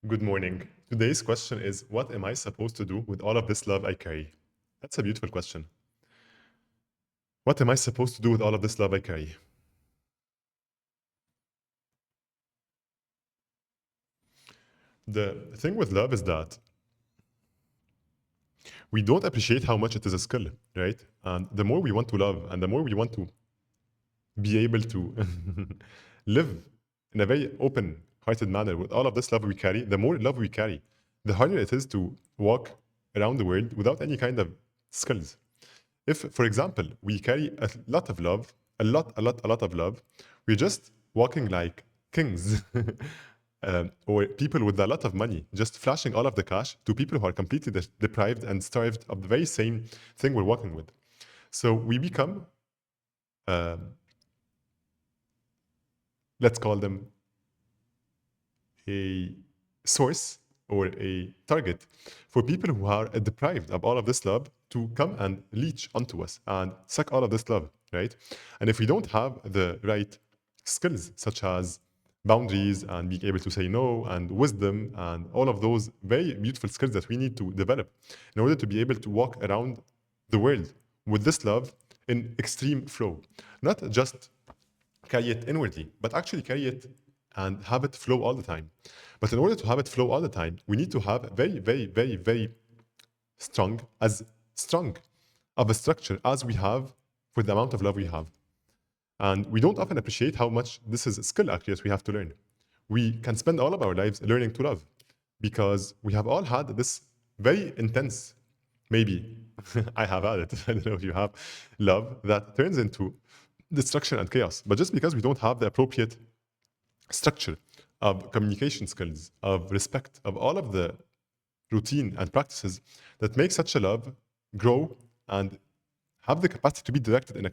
Good morning. Today's question is, what am I supposed to do with all of this love I carry? That's a beautiful question. What am I supposed to do with all of this love I carry? The thing with love is that we don't appreciate how much it is a skill, right? And the more we want to love and the more we want to be able to live in a very open hearted manner with all of this love we carry, the more love we carry, the harder it is to walk around the world without any kind of skills. If, for example, we carry a lot of love, a lot of love, we're just walking like kings or people with a lot of money, just flashing all of the cash to people who are completely deprived and starved of the very same thing we're walking with. So we become, uh, let's call them a source or a target for people who are deprived of all of this love to come and leech onto us and suck all of this love, right? And if we don't have the right skills, such as boundaries and being able to say no and wisdom and all of those very beautiful skills that we need to develop in order to be able to walk around the world with this love in extreme flow, not just carry it inwardly, but actually carry it and have it flow all the time. But in order to have it flow all the time, we need to have very, very, very, very strong of a structure as we have for the amount of love we have. And we don't often appreciate how much this is a skill actually that we have to learn. We can spend all of our lives learning to love because we have all had this very intense, maybe I have had it, I don't know if you have, love that turns into destruction and chaos. But just because we don't have the appropriate structure of communication skills, of respect, of all of the routine and practices that make such a love grow and have the capacity to be directed in a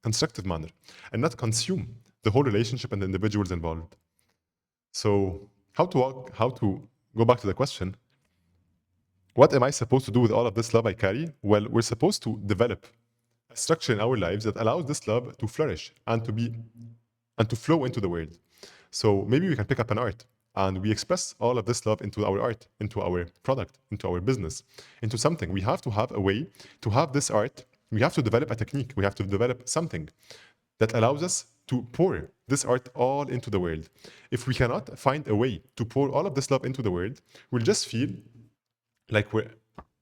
constructive manner and not consume the whole relationship and the individuals involved. So, how to go back to the question, what am I supposed to do with all of this love I carry? Well, we're supposed to develop a structure in our lives that allows this love to flourish and to flow into the world. So maybe we can pick up an art and we express all of this love into our art, into our product, into our business, into something. We have to have a way to have this art. We have to develop a technique. We have to develop something that allows us to pour this art all into the world. If we cannot find a way to pour all of this love into the world, we'll just feel like we're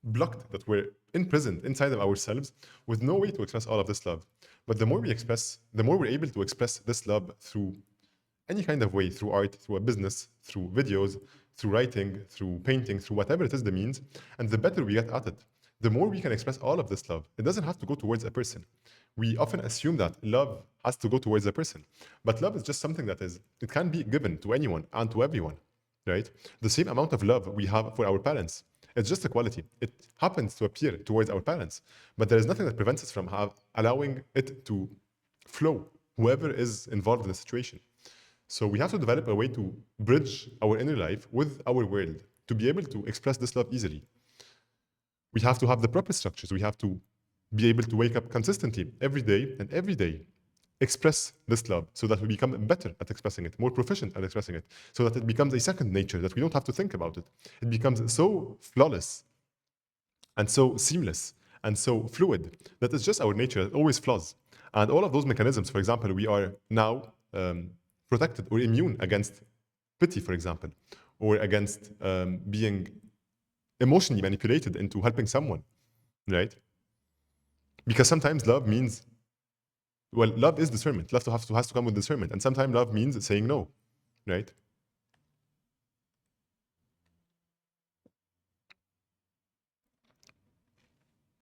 blocked, that we're imprisoned inside of ourselves with no way to express all of this love. But the more we express, the more we're able to express this love through any kind of way, through art, through a business, through videos, through writing, through painting, through whatever it is the means, and the better we get at it, the more we can express all of this love. It doesn't have to go towards a person. We often assume that love has to go towards a person, but love is just something that it can be given to anyone and to everyone, right? The same amount of love we have for our parents, it's just a quality. It happens to appear towards our parents, but there is nothing that prevents us from allowing it to flow, whoever is involved in the situation. So we have to develop a way to bridge our inner life with our world to be able to express this love easily. We have to have the proper structures. We have to be able to wake up consistently every day express this love so that we become better at expressing it, more proficient at expressing it, so that it becomes a second nature, that we don't have to think about it. It becomes so flawless and so seamless and so fluid that it's just our nature. It always flows. And all of those mechanisms, for example, we are now protected or immune against pity, for example, or against being emotionally manipulated into helping someone, right? Because sometimes love means, well, love is discernment. Love has to come with discernment. And sometimes love means saying no, right?